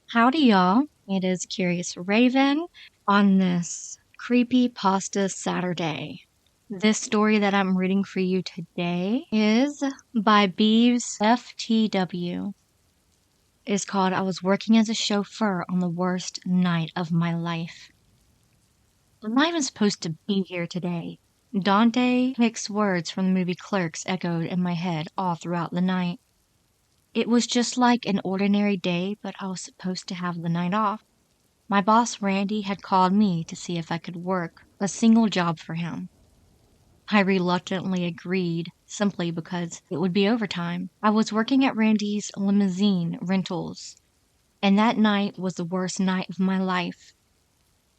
Howdy, y'all. It is Curious Raven on this Creepypasta Saturday. This story that I'm reading for you today is by Beavsftw. It is called I Was Working as a Chauffeur on the Worst Night of My Life. I'm not even supposed to be here today. Dante Hicks' words from the movie Clerks echoed in my head all throughout the night. It was just like an ordinary day, but I was supposed to have the night off. My boss, Randy, had called me to see if I could work a single job for him. I reluctantly agreed, simply because it would be overtime. I was working at Randy's limousine rentals, and that night was the worst night of my life.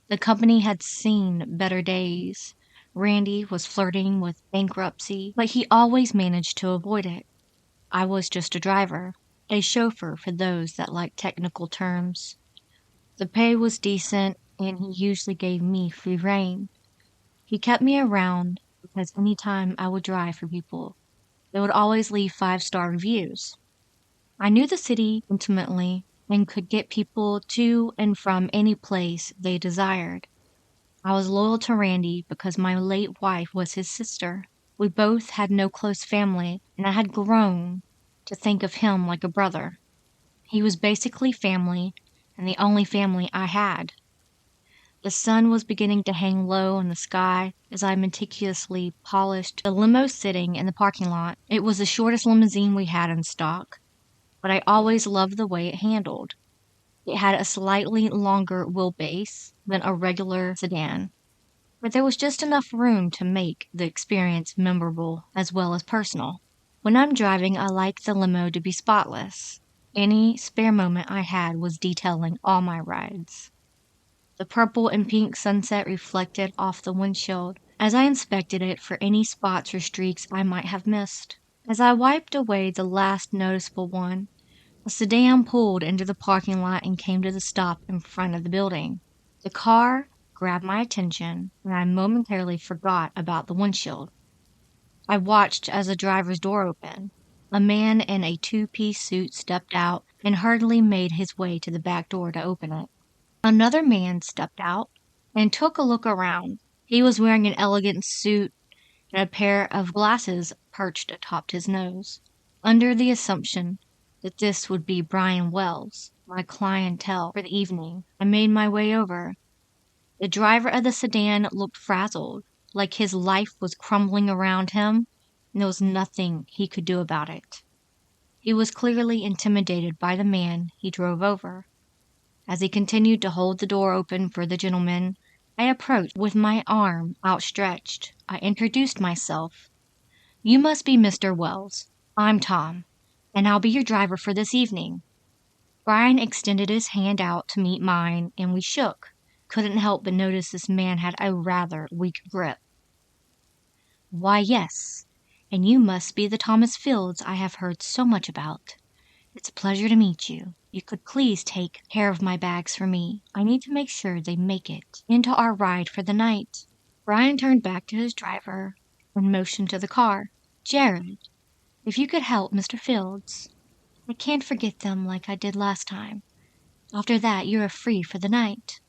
The company had seen better days. Randy was flirting with bankruptcy, but he always managed to avoid it. I was just a driver, a chauffeur for those that like technical terms. The pay was decent, and he usually gave me free rein. He kept me around because any time I would drive for people, they would always leave 5-star reviews. I knew the city intimately and could get people to and from any place they desired. I was loyal to Randy because my late wife was his sister. We both had no close family, and I had grown to think of him like a brother. He was basically family, and the only family I had. The sun was beginning to hang low in the sky as I meticulously polished the limo sitting in the parking lot. It was the shortest limousine we had in stock, but I always loved the way it handled. It had a slightly longer wheelbase than a regular sedan, but there was just enough room to make the experience memorable as well as personal. When I'm driving, I like the limo to be spotless. Any spare moment I had was detailing all my rides. The purple and pink sunset reflected off the windshield as I inspected it for any spots or streaks I might have missed. As I wiped away the last noticeable one, a sedan pulled into the parking lot and came to the stop in front of the building. The car grabbed my attention, and I momentarily forgot about the windshield. I watched as the driver's door opened. A man in a two-piece suit stepped out and hurriedly made his way to the back door to open it. Another man stepped out and took a look around. He was wearing an elegant suit and a pair of glasses perched atop his nose. Under the assumption that this would be Brian Wells, my clientele for the evening, I made my way over. The driver of the sedan looked frazzled, like his life was crumbling around him, and there was nothing he could do about it. He was clearly intimidated by the man he drove over. As he continued to hold the door open for the gentleman, I approached with my arm outstretched. I introduced myself. "You must be Mr. Wells. I'm Tom, and I'll be your driver for this evening." Brian extended his hand out to meet mine, and we shook. Couldn't help but notice this man had a rather weak grip. "Why, yes, and you must be the Thomas Fields I have heard so much about. It's a pleasure to meet you. You could please take care of my bags for me. I need to make sure they make it into our ride for the night." Brian turned back to his driver and motioned to the car. "Jared, if you could help Mr. Fields. I can't forget them like I did last time. After that, you are free for the night."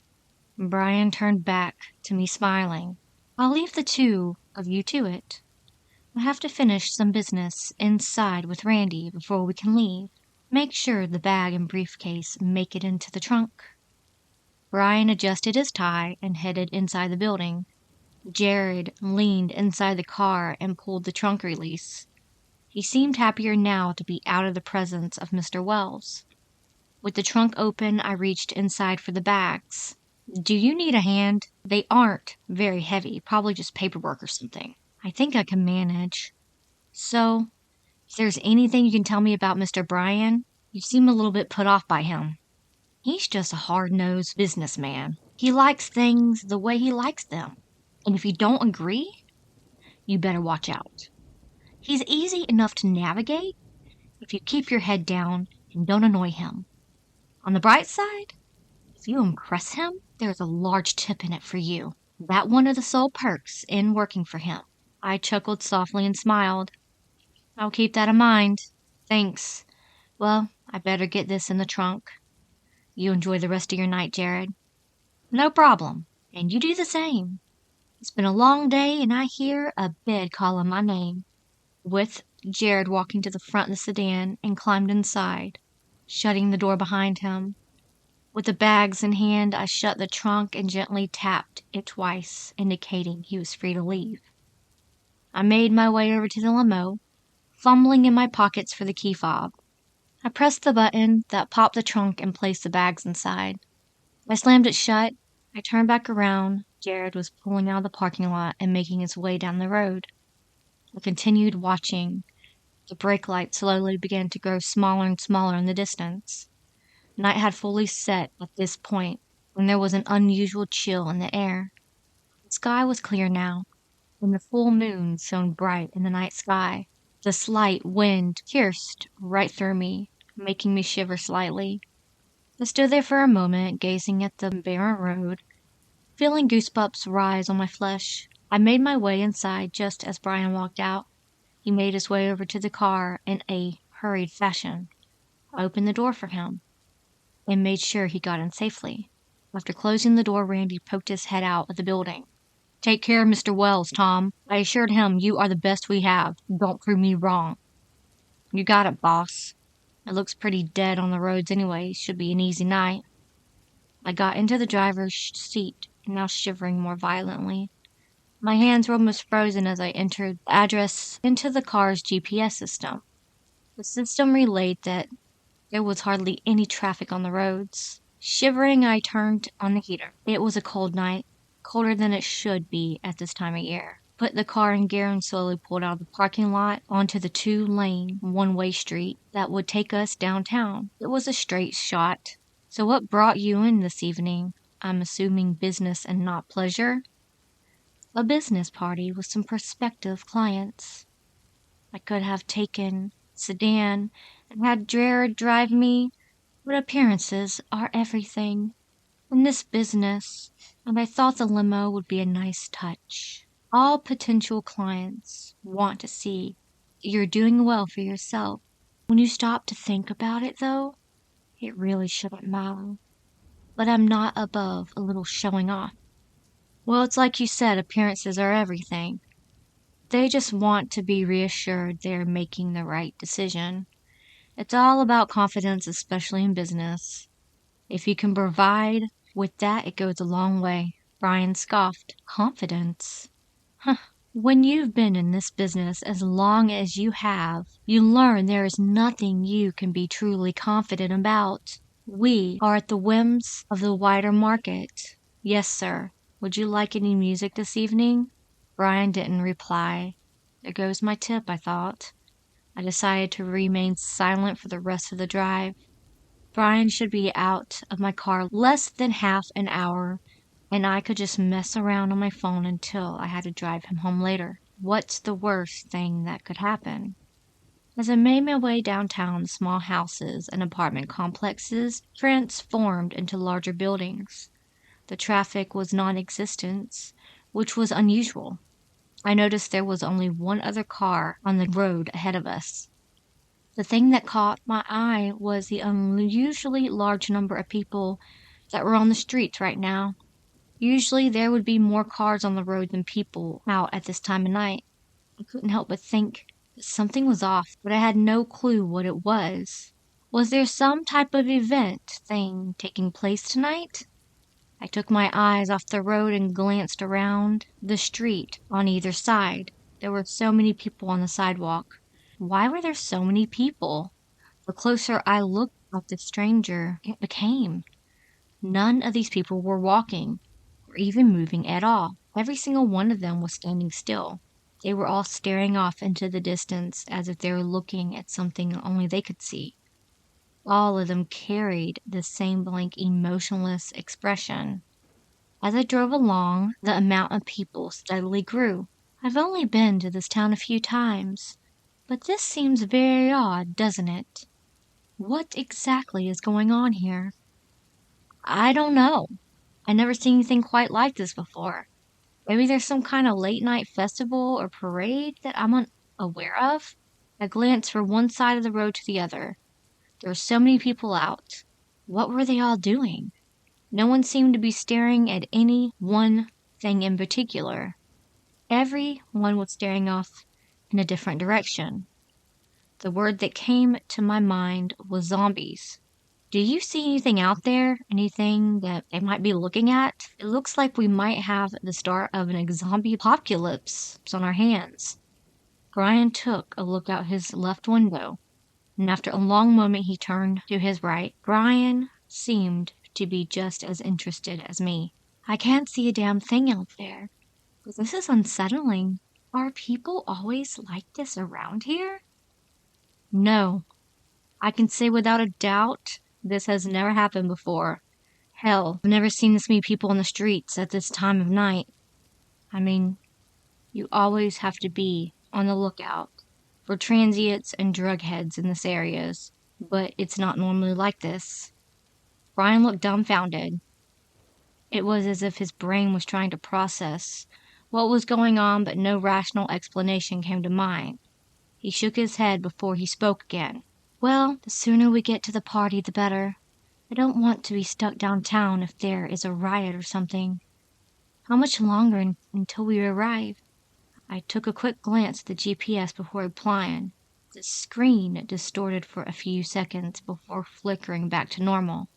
Brian turned back to me smiling. "I'll leave the two of you to it. I have to finish some business inside with Randy before we can leave. Make sure the bag and briefcase make it into the trunk." Brian adjusted his tie and headed inside the building. Jared leaned inside the car and pulled the trunk release. He seemed happier now to be out of the presence of Mr. Wells. With the trunk open, I reached inside for the bags. "Do you need a hand? They aren't very heavy, probably just paperwork or something. I think I can manage. So, if there's anything you can tell me about Mr. Brian, you seem a little bit put off by him." "He's just a hard-nosed businessman. He likes things the way he likes them. And if you don't agree, you better watch out. He's easy enough to navigate if you keep your head down and don't annoy him. On the bright side, if you impress him, there's a large tip in it for you. That's one of the sole perks in working for him." I chuckled softly and smiled. "I'll keep that in mind. Thanks. Well, I better get this in the trunk." You enjoy the rest of your night, Jared. No problem. And you do the same. It's been a long day, and I hear a bed calling my name. With Jared walking to the front of the sedan and climbed inside, shutting the door behind him. With the bags in hand, I shut the trunk and gently tapped it twice, indicating he was free to leave. I made my way over to the limo, fumbling in my pockets for the key fob. I pressed the button that popped the trunk and placed the bags inside. I slammed it shut. I turned back around. Jared was pulling out of the parking lot and making his way down the road. I continued watching. The brake light slowly began to grow smaller and smaller in the distance. Night had fully set at this point, and there was an unusual chill in the air. The sky was clear now, and the full moon shone bright in the night sky. The slight wind pierced right through me, making me shiver slightly. I stood there for a moment, gazing at the barren road, feeling goosebumps rise on my flesh. I made my way inside just as Brian walked out. He made his way over to the car in a hurried fashion. I opened the door for him and made sure he got in safely. After closing the door, Randy poked his head out of the building. Take care of Mr. Wells, Tom. I assured him you are the best we have. Don't prove me wrong. You got it, boss. It looks pretty dead on the roads anyway. Should be an easy night. I got into the driver's seat, now shivering more violently. My hands were almost frozen as I entered the address into the car's GPS system. The system relayed that there was hardly any traffic on the roads. Shivering, I turned on the heater. It was a cold night, colder than it should be at this time of year. Put the car in gear and slowly pulled out of the parking lot onto the 2-lane, one-way street that would take us downtown. It was a straight shot. So what brought you in this evening? I'm assuming business and not pleasure? A business party with some prospective clients. I could have taken sedan and had Jared drive me, but appearances are everything in this business, and I thought the limo would be a nice touch. All potential clients want to see you're doing well for yourself. When you stop to think about it, though, it really shouldn't matter. But I'm not above a little showing off. Well, it's like you said, appearances are everything. They just want to be reassured they're making the right decision. It's all about confidence, especially in business. If you can provide with that, it goes a long way. Brian scoffed. Confidence? Huh. When you've been in this business as long as you have, you learn there is nothing you can be truly confident about. We are at the whims of the wider market. Yes, sir. Would you like any music this evening? Brian didn't reply. There goes my tip, I thought. I decided to remain silent for the rest of the drive. Brian should be out of my car less than half an hour, and I could just mess around on my phone until I had to drive him home later. What's the worst thing that could happen? As I made my way downtown, small houses and apartment complexes transformed into larger buildings. The traffic was non-existent, which was unusual. I noticed there was only one other car on the road ahead of us. The thing that caught my eye was the unusually large number of people that were on the streets right now. Usually there would be more cars on the road than people out at this time of night. I couldn't help but think that something was off, but I had no clue what it was. Was there some type of event thing taking place tonight? I took my eyes off the road and glanced around the street on either side. There were so many people on the sidewalk. Why were there so many people? The closer I looked at the stranger it became. None of these people were walking or even moving at all. Every single one of them was standing still. They were all staring off into the distance as if they were looking at something only they could see. All of them carried the same blank, emotionless expression. As I drove along, the amount of people steadily grew. I've only been to this town a few times, but this seems very odd, doesn't it? What exactly is going on here? I don't know. I never seen anything quite like this before. Maybe there's some kind of late-night festival or parade that I'm unaware of? I glanced from one side of the road to the other. There were so many people out. What were they all doing? No one seemed to be staring at any one thing in particular. Everyone was staring off in a different direction. The word that came to my mind was zombies. Do you see anything out there? Anything that they might be looking at? It looks like we might have the start of an zombie apocalypse on our hands. Brian took a look out his left window, and after a long moment he turned to his right. Brian seemed to be just as interested as me. I can't see a damn thing out there. But this is unsettling. Are people always like this around here? No. I can say without a doubt this has never happened before. Hell, I've never seen this many people on the streets at this time of night. I mean, you always have to be on the lookout for transients and drug heads in this areas, but it's not normally like this. Brian looked dumbfounded. It was as if his brain was trying to process what was going on, but no rational explanation came to mind. He shook his head before he spoke again. Well, the sooner we get to the party, the better. I don't want to be stuck downtown if there is a riot or something. How much longer until we arrive? I took a quick glance at the GPS before replying. The screen distorted for a few seconds before flickering back to normal.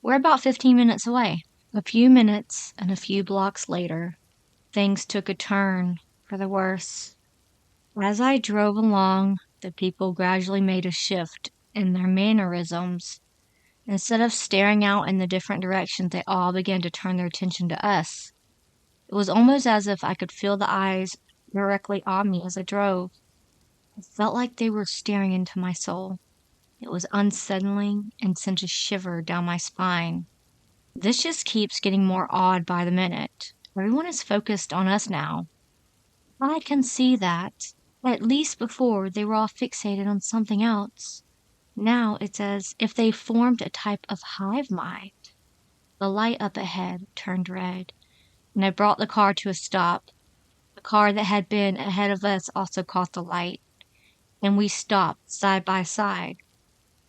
We're about 15 minutes away. A few minutes and a few blocks later, things took a turn for the worse. As I drove along, the people gradually made a shift in their mannerisms. Instead of staring out in the different directions, they all began to turn their attention to us. It was almost as if I could feel the eyes directly on me as I drove. It felt like they were staring into my soul. It was unsettling and sent a shiver down my spine. This just keeps getting more odd by the minute. Everyone is focused on us now. I can see that. At least before, they were all fixated on something else. Now it's as if they formed a type of hive mind. The light up ahead turned red, and I brought the car to a stop. The car that had been ahead of us also caught the light, and we stopped side by side.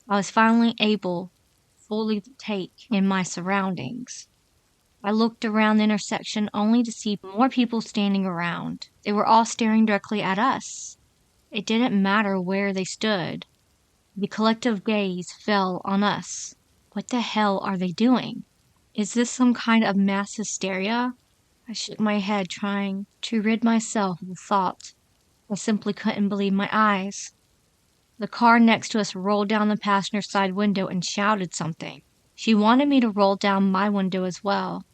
I was finally able fully to take in my surroundings. I looked around the intersection only to see more people standing around. They were all staring directly at us. It didn't matter where they stood. The collective gaze fell on us. What the hell are they doing? Is this some kind of mass hysteria? I shook my head, trying to rid myself of the thought. I simply couldn't believe my eyes. The car next to us rolled down the passenger side window and shouted something. She wanted me to roll down my window as well.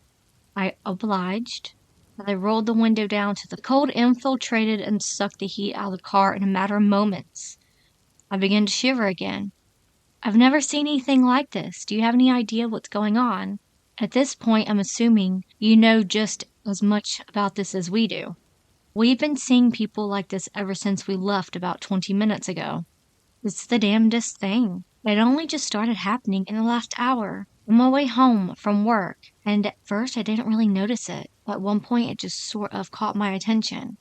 I obliged. As I rolled the window down to the cold infiltrated and sucked the heat out of the car in a matter of moments. I began to shiver again. I've never seen anything like this. Do you have any idea what's going on? At this point, I'm assuming you know just as much about this as we do. We've been seeing people like this ever since we left about 20 minutes ago. It's the damnedest thing. It only just started happening in the last hour. On my way home from work, and at first I didn't really notice it. At one point, it just sort of caught my attention.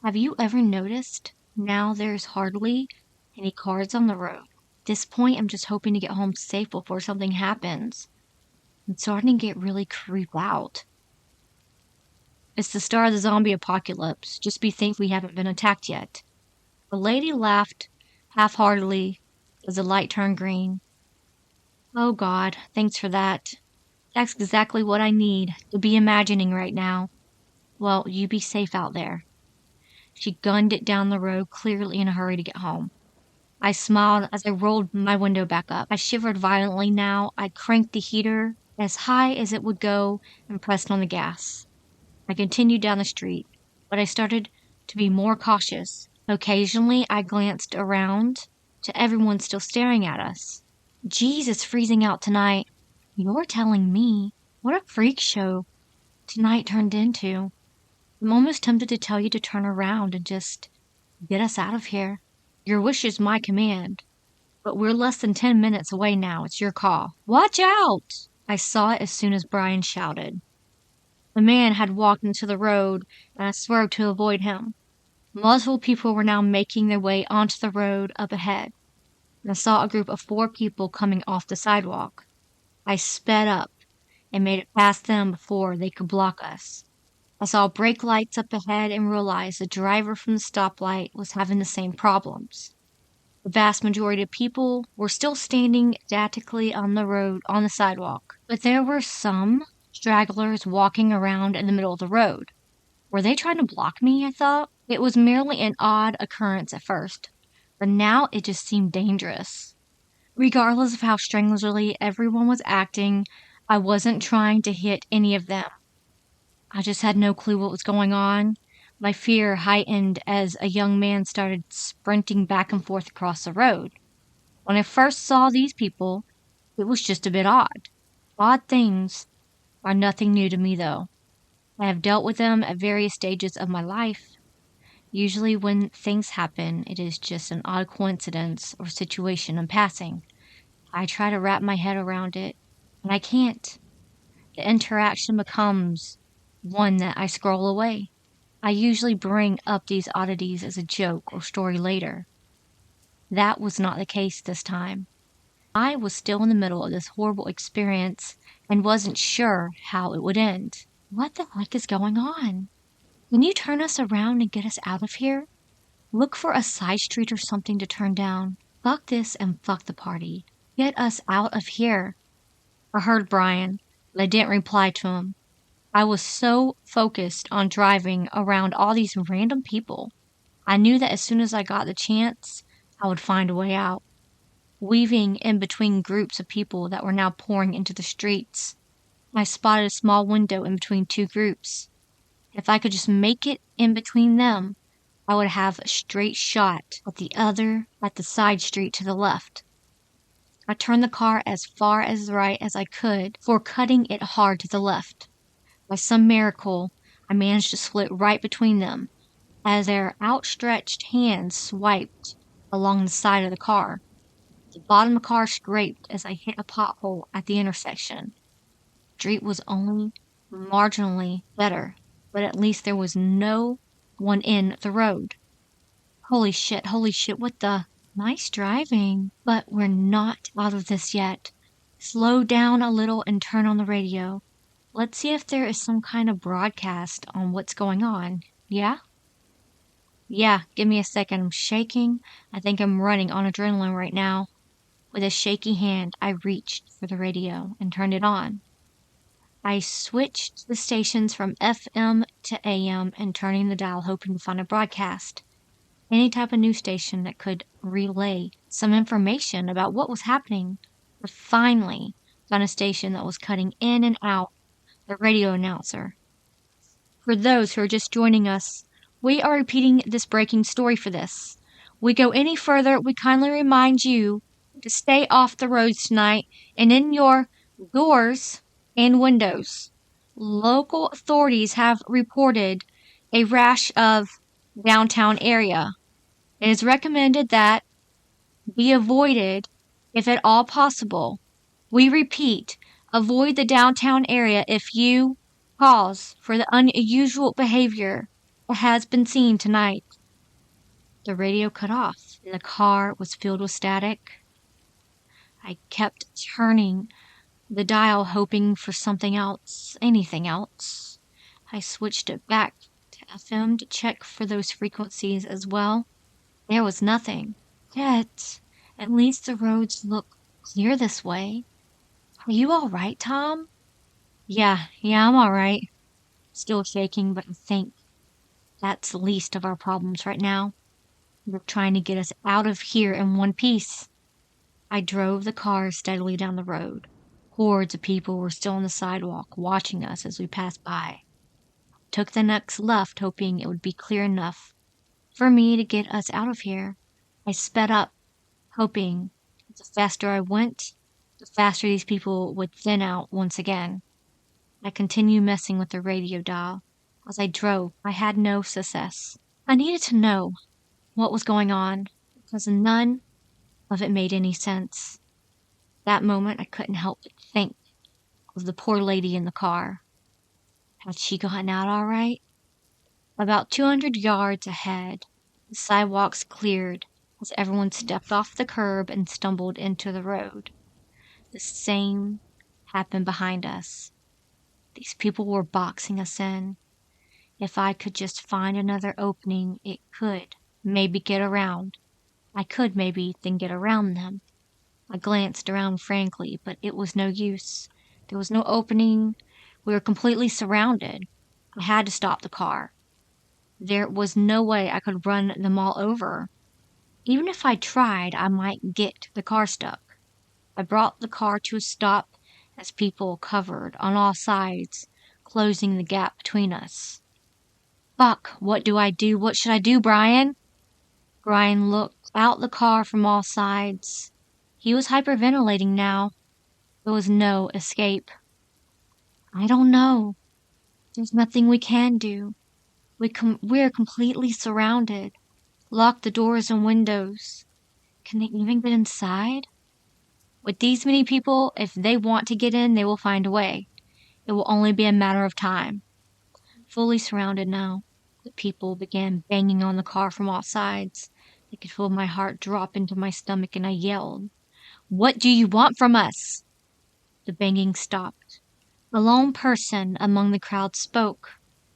Have you ever noticed? Now there's hardly any cars on the road. At this point, I'm just hoping to get home safe before something happens. I'm starting to get really creeped out. It's the start of the zombie apocalypse. Just be thankful we haven't been attacked yet. The lady laughed half-heartedly as the light turned green. Oh God, thanks for that. That's exactly what I need to be imagining right now. Well, you be safe out there. She gunned it down the road, clearly in a hurry to get home. I smiled as I rolled my window back up. I shivered violently now. I cranked the heater as high as it would go and pressed on the gas. I continued down the street, but I started to be more cautious. Occasionally, I glanced around to everyone still staring at us. Geez, it's freezing out tonight. You're telling me. What a freak show tonight turned into. I'm almost tempted to tell you to turn around and just get us out of here. Your wish is my command. But we're less than 10 minutes away now. It's your call. Watch out! I saw it as soon as Brian shouted. The man had walked into the road, and I swerved to avoid him. Multiple people were now making their way onto the road up ahead. I saw a group of 4 people coming off the sidewalk. I sped up and made it past them before they could block us. I saw brake lights up ahead and realized the driver from the stoplight was having the same problems. The vast majority of people were still standing statically on the sidewalk, but there were some stragglers walking around in the middle of the road. Were they trying to block me, I thought? It was merely an odd occurrence at first, but now it just seemed dangerous. Regardless of how strenuously everyone was acting, I wasn't trying to hit any of them. I just had no clue what was going on. My fear heightened as a young man started sprinting back and forth across the road. When I first saw these people, it was just a bit odd. Odd things are nothing new to me, though. I have dealt with them at various stages of my life. Usually when things happen, it is just an odd coincidence or situation in passing. I try to wrap my head around it, and I can't. The interaction becomes one that I scroll away. I usually bring up these oddities as a joke or story later. That was not the case this time. I was still in the middle of this horrible experience and wasn't sure how it would end. What the heck is going on? Can you turn us around and get us out of here? Look for a side street or something to turn down. Fuck this and fuck the party. Get us out of here. I heard Brian, but I didn't reply to him. I was so focused on driving around all these random people. I knew that as soon as I got the chance, I would find a way out. Weaving in between groups of people that were now pouring into the streets, I spotted a small window in between two groups. If I could just make it in between them, I would have a straight shot at the side street to the left. I turned the car as far as right as I could before cutting it hard to the left. By some miracle, I managed to split right between them as their outstretched hands swiped along the side of the car. The bottom of the car scraped as I hit a pothole at the intersection. The street was only marginally better, but at least there was no one in the road. Holy shit, what the? Nice driving, but we're not out of this yet. Slow down a little and turn on the radio. Let's see if there is some kind of broadcast on what's going on. Yeah? Yeah, give me a second. I'm shaking. I think I'm running on adrenaline right now. With a shaky hand, I reached for the radio and turned it on. I switched the stations from FM to AM and turning the dial hoping to find a broadcast. Any type of news station that could relay some information about what was happening. I finally found a station that was cutting in and out the radio announcer. For those who are just joining us, we are repeating this breaking story for this. We go any further, we kindly remind you to stay off the roads tonight and in your doors and windows. Local authorities have reported a rash of downtown area. It is recommended that be avoided if at all possible. We repeat, avoid the downtown area if you pause for the unusual behavior that has been seen tonight. The radio cut off and the car was filled with static. I kept turning the dial hoping for something else, anything else. I switched it back to FM to check for those frequencies as well. There was nothing. Yet, at least the roads look clear this way. Are you all right, Tom? Yeah, I'm all right. Still shaking, but I think that's the least of our problems right now. They're trying to get us out of here in one piece. I drove the car steadily down the road. Hordes of people were still on the sidewalk, watching us as we passed by. Took the next left, hoping it would be clear enough for me to get us out of here. I sped up, hoping the faster I went, the faster these people would thin out once again. I continued messing with the radio dial. As I drove, I had no success. I needed to know what was going on, because none of it made any sense. That moment, I couldn't help but think of the poor lady in the car. Had she gotten out all right? About 200 yards ahead, the sidewalks cleared as everyone stepped off the curb and stumbled into the road. The same happened behind us. These people were boxing us in. If I could just find another opening, it could maybe get around. I could maybe then get around them. I glanced around frankly, but it was no use. There was no opening. We were completely surrounded. I had to stop the car. There was no way I could run them all over. Even if I tried, I might get the car stuck. I brought the car to a stop as people covered on all sides, closing the gap between us. Fuck, what do I do? What should I do, Brian? Brian looked out the car from all sides. He was hyperventilating now. There was no escape. I don't know. There's nothing we can do. We're completely surrounded. Lock the doors and windows. Can they even get inside? With these many people, if they want to get in, they will find a way. It will only be a matter of time. Fully surrounded now, the people began banging on the car from all sides. I could feel my heart drop into my stomach and I yelled, "What do you want from us?" The banging stopped. A lone person among the crowd spoke.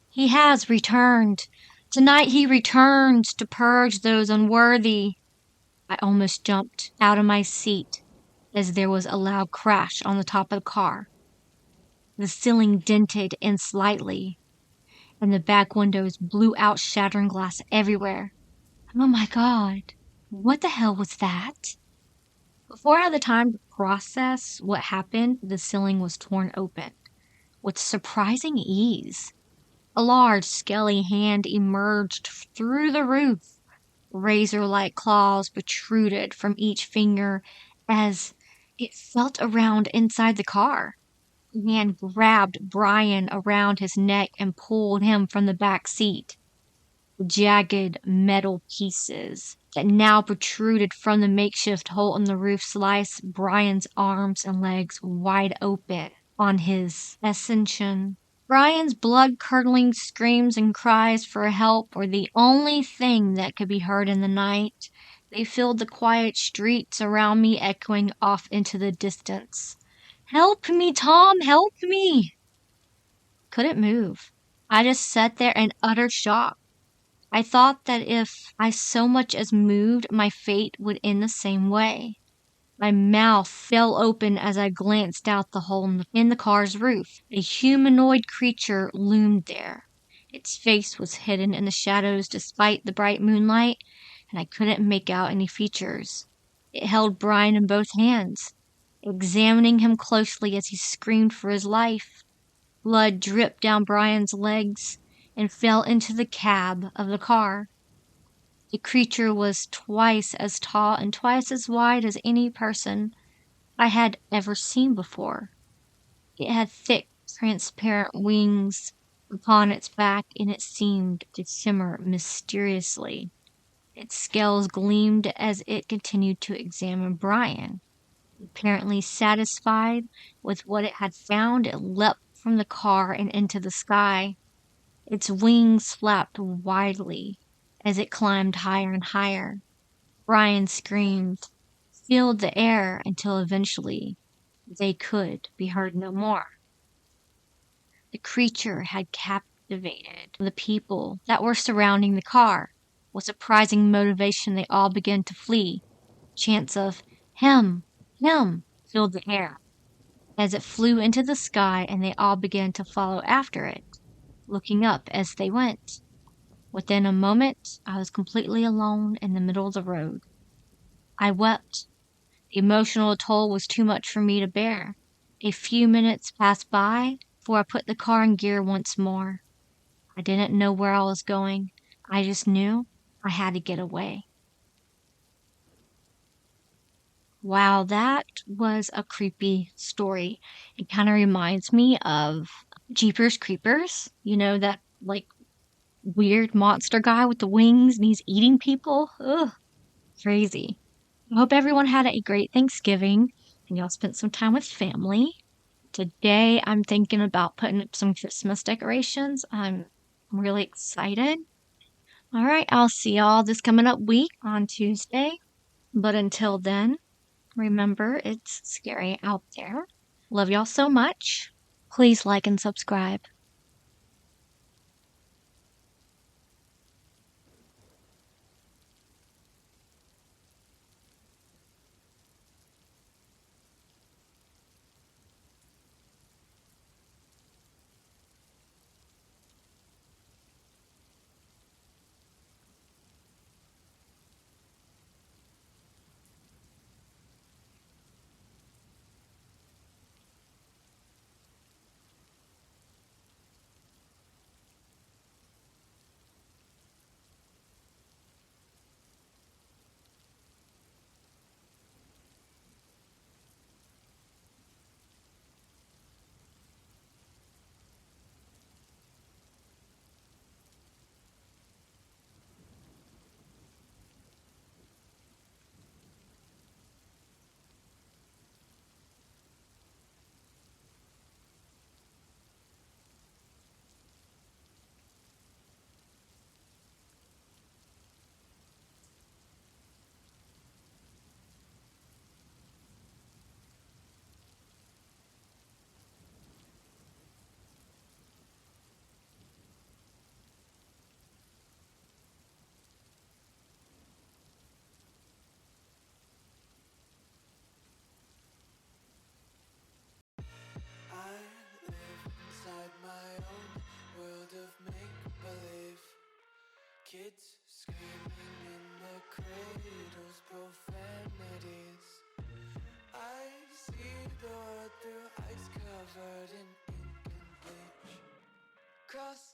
"He has returned. Tonight he returns to purge those unworthy." I almost jumped out of my seat as there was a loud crash on the top of the car. The ceiling dented in slightly, and the back windows blew out, shattering glass everywhere. Oh my God, what the hell was that? Before I had the time to process what happened, the ceiling was torn open with surprising ease. A large, scaly hand emerged through the roof. Razor-like claws protruded from each finger as it felt around inside the car. The hand grabbed Brian around his neck and pulled him from the back seat. The jagged metal pieces that now protruded from the makeshift hole in the roof sliced Brian's arms and legs wide open on his ascension. Brian's blood-curdling screams and cries for help were the only thing that could be heard in the night. They filled the quiet streets around me, echoing off into the distance. "Help me, Tom! Help me!" Couldn't move. I just sat there in utter shock. I thought that if I so much as moved, my fate would end the same way. My mouth fell open as I glanced out the hole in the car's roof. A humanoid creature loomed there. Its face was hidden in the shadows despite the bright moonlight, and I couldn't make out any features. It held Brian in both hands, examining him closely as he screamed for his life. Blood dripped down Brian's legs and fell into the cab of the car. The creature was twice as tall and twice as wide as any person I had ever seen before. It had thick, transparent wings upon its back, and it seemed to shimmer mysteriously. Its scales gleamed as it continued to examine Brian. Apparently satisfied with what it had found, it leapt from the car and into the sky. Its wings flapped widely as it climbed higher and higher. Brian screamed, filled the air until eventually they could be heard no more. The creature had captivated the people that were surrounding the car. With surprising motivation, they all began to flee. Chants of him filled the air as it flew into the sky, and they all began to follow after it, looking up as they went. Within a moment, I was completely alone in the middle of the road. I wept. The emotional toll was too much for me to bear. A few minutes passed by before I put the car in gear once more. I didn't know where I was going. I just knew I had to get away. Wow, that was a creepy story. It kind of reminds me of Jeepers Creepers. You know, that like weird monster guy with the wings and he's eating people. Ugh, crazy. I hope everyone had a great Thanksgiving and y'all spent some time with family. Today I'm thinking about putting up some Christmas decorations. I'm really excited. All right, I'll see y'all this coming up week on Tuesday. But until then, remember, it's scary out there. Love y'all so much. Please like and subscribe. I live inside my own world of make-believe. Kids screaming in the cradles, profanities. I see the world through ice covered in ink and bleach. Cross